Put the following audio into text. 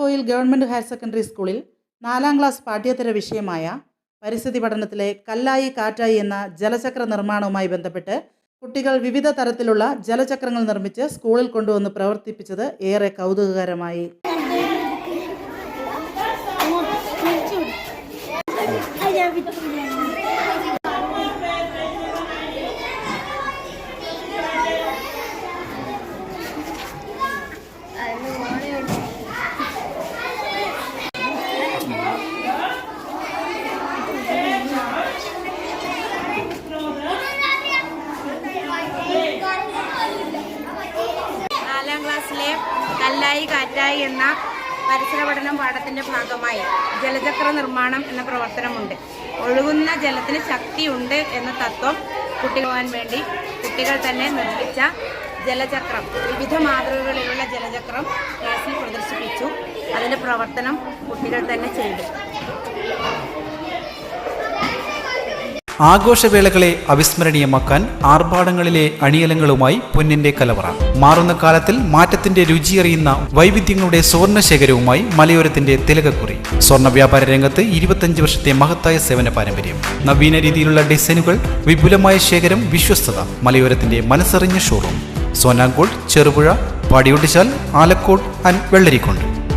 താക്കോയിൽ government higher secondary സ്കൂളിൽ 4ാം class പാഠ്യേതര വിഷയമായ പരിസ്ഥിതി പഠനത്തിലെ കല്ലായി കാറ്റായി എന്ന ജലചക്ര നിർമ്മാണവുമായി ബന്ധപ്പെട്ട് കുട്ടികൾ വിവിധ തരത്തിലുള്ള ജലചക്രങ്ങൾ നിർമ്മിച്ച് സ്കൂളിൽ കൊണ്ടുവന്ന് പ്രവർത്തിപ്പിച്ചത് ഏറെ കൗതുകകരമായി. ക്ലാസ്സിലെ കല്ലായി കാറ്റായി എന്ന പരിസര പഠനം പാഠത്തിൻ്റെ ഭാഗമായി ജലചക്ര നിർമ്മാണം എന്ന പ്രവർത്തനമുണ്ട്. ഒഴുകുന്ന ജലത്തിന് ശക്തിയുണ്ട് എന്ന തത്വം കുട്ടികളാൻ വേണ്ടി കുട്ടികൾ തന്നെ നിർമ്മിച്ച ജലചക്രം, വിവിധ മാതൃകകളിലുള്ള ജലചക്രം ക്ലാസ്സിൽ പ്രദർശിപ്പിച്ചു. അതിൻ്റെ പ്രവർത്തനം കുട്ടികൾ തന്നെ ചെയ്തു. ആഘോഷവേളകളെ അവിസ്മരണീയമാക്കാൻ ആർഭാടങ്ങളിലെ അണിയലങ്ങളുമായി പൊന്നിന്റെ കലവറ. മാറുന്ന കാലത്തിൽ മാറ്റത്തിന്റെ രുചിയറിയുന്ന വൈവിധ്യങ്ങളുടെ സ്വർണ്ണശേഖരവുമായി മലയോരത്തിന്റെ തിലകക്കുറി. സ്വർണ്ണ വ്യാപാര രംഗത്ത് 25 വർഷത്തെ മഹത്തായ സേവന പാരമ്പര്യം. നവീന രീതിയിലുള്ള ഡിസൈനുകൾ, വിപുലമായ ശേഖരം, വിശ്വസ്തത. മലയോരത്തിന്റെ മനസ്സറിഞ്ഞ ഷോറൂം. സോനാങ്കോട്, ചെറുപുഴ, പാടിയൊട്ടിച്ചാൽ, ആലക്കോട് ആൻഡ് വെള്ളരിക്കുണ്ട്.